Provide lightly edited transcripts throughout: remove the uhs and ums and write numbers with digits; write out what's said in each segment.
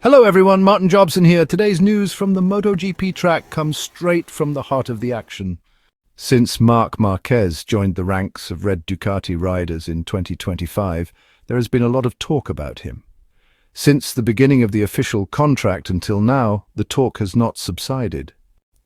Hello everyone, Martin Jobson here. Today's news from the MotoGP track comes straight from the heart of the action. Since Marc Marquez joined the ranks of Red Ducati riders in 2025, there has been a lot of talk about him. Since the beginning of the official contract until now, the talk has not subsided.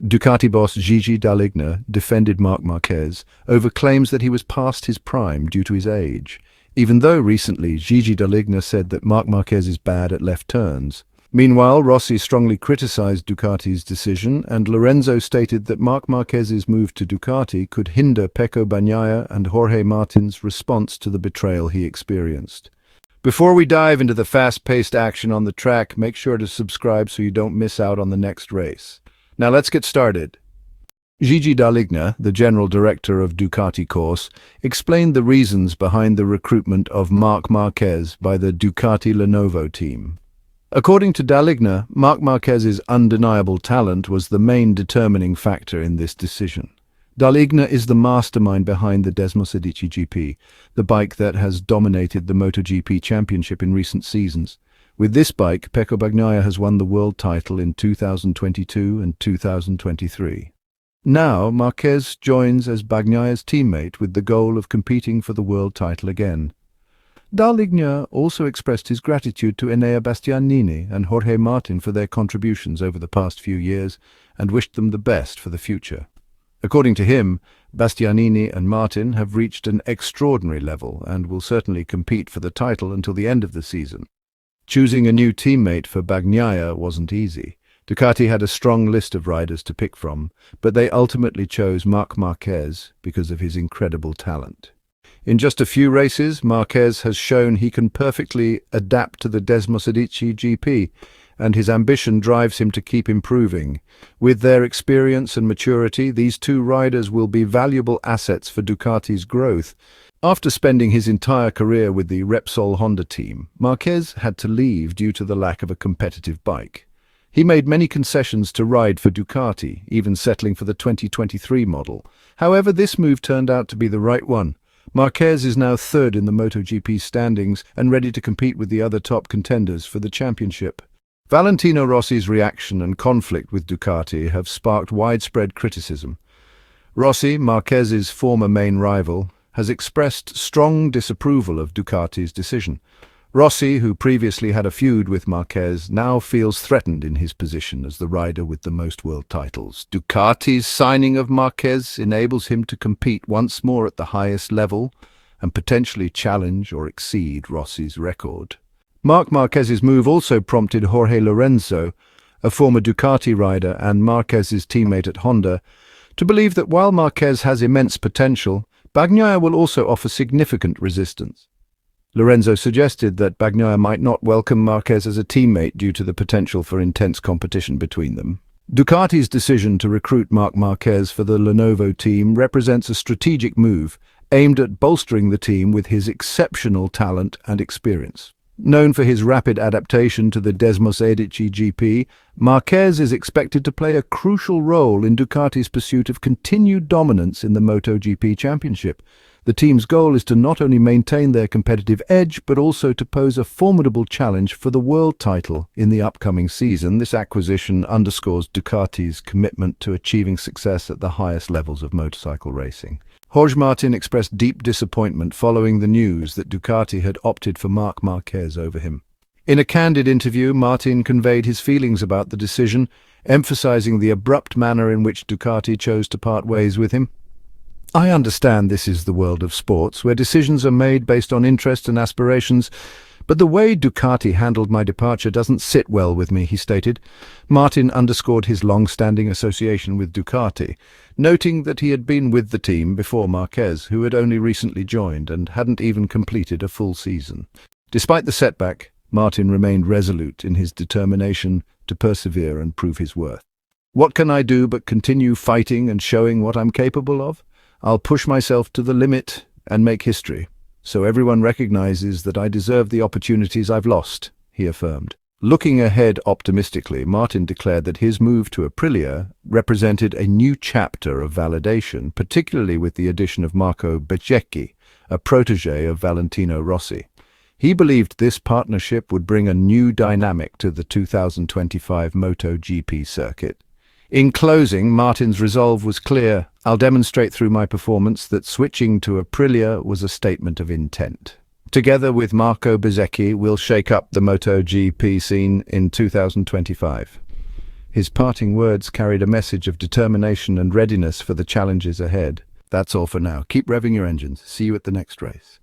Ducati boss Gigi Dall'Igna defended Marc Marquez over claims that he was past his prime due to his age, even though recently Gigi Dall'Igna said that Marc Marquez is bad at left turns. Meanwhile, Rossi strongly criticized Ducati's decision, and Lorenzo stated that Marc Marquez's move to Ducati could hinder Pecco Bagnaia and Jorge Martin's response to the betrayal he experienced. Before we dive into the fast-paced action on the track, make sure to subscribe so you don't miss out on the next race. Now let's get started. Gigi Dall'Igna, the general director of Ducati course, explained the reasons behind the recruitment of Marc Marquez by the Ducati Lenovo team. According to Dall'Igna, Marc Marquez's undeniable talent was the main determining factor in this decision. Dall'Igna is the mastermind behind the Desmosedici GP, the bike that has dominated the MotoGP championship in recent seasons. With this bike, Pecco Bagnaia has won the world title in 2022 and 2023. Now, Marquez joins as Bagnaia's teammate with the goal of competing for the world title again. Dall'Igna also expressed his gratitude to Enea Bastianini and Jorge Martin for their contributions over the past few years and wished them the best for the future. According to him, Bastianini and Martin have reached an extraordinary level and will certainly compete for the title until the end of the season. Choosing a new teammate for Bagnaia wasn't easy. Ducati had a strong list of riders to pick from, but they ultimately chose Marc Marquez because of his incredible talent. In just a few races, Marquez has shown he can perfectly adapt to the Desmosedici GP, and his ambition drives him to keep improving. With their experience and maturity, these two riders will be valuable assets for Ducati's growth. After spending his entire career with the Repsol Honda team, Marquez had to leave due to the lack of a competitive bike. He made many concessions to ride for Ducati, even settling for the 2023 model. However, this move turned out to be the right one. Marquez is now third in the MotoGP standings and ready to compete with the other top contenders for the championship. Valentino Rossi's reaction and conflict with Ducati have sparked widespread criticism. Rossi, Marquez's former main rival, has expressed strong disapproval of Ducati's decision. Rossi, who previously had a feud with Marquez, now feels threatened in his position as the rider with the most world titles. Ducati's signing of Marquez enables him to compete once more at the highest level and potentially challenge or exceed Rossi's record. Marc Marquez's move also prompted Jorge Lorenzo, a former Ducati rider and Marquez's teammate at Honda, to believe that while Marquez has immense potential, Bagnaia will also offer significant resistance. Lorenzo suggested that Bagnaia might not welcome Marquez as a teammate due to the potential for intense competition between them. Ducati's decision to recruit Marc Marquez for the Lenovo team represents a strategic move aimed at bolstering the team with his exceptional talent and experience. Known for his rapid adaptation to the Desmosedici GP, Marquez is expected to play a crucial role in Ducati's pursuit of continued dominance in the MotoGP championship. The team's goal is to not only maintain their competitive edge, but also to pose a formidable challenge for the world title in the upcoming season. This acquisition underscores Ducati's commitment to achieving success at the highest levels of motorcycle racing. Jorge Martin expressed deep disappointment following the news that Ducati had opted for Marc Marquez over him. In a candid interview, Martin conveyed his feelings about the decision, emphasizing the abrupt manner in which Ducati chose to part ways with him. "I understand this is the world of sports, where decisions are made based on interest and aspirations, but the way Ducati handled my departure doesn't sit well with me," he stated. Martin underscored his long-standing association with Ducati, noting that he had been with the team before Marquez, who had only recently joined and hadn't even completed a full season. Despite the setback, Martin remained resolute in his determination to persevere and prove his worth. "What can I do but continue fighting and showing what I'm capable of? I'll push myself to the limit and make history, so everyone recognizes that I deserve the opportunities I've lost," he affirmed. Looking ahead optimistically, Martin declared that his move to Aprilia represented a new chapter of validation, particularly with the addition of Marco Bezzecchi, a protégé of Valentino Rossi. He believed this partnership would bring a new dynamic to the 2025 MotoGP circuit. In closing, Martin's resolve was clear. I'll demonstrate through my performance that switching to Aprilia was a statement of intent. Together with Marco Bezzecchi, we'll shake up the MotoGP scene in 2025. His parting words carried a message of determination and readiness for the challenges ahead. That's all for now. Keep revving your engines. See you at the next race.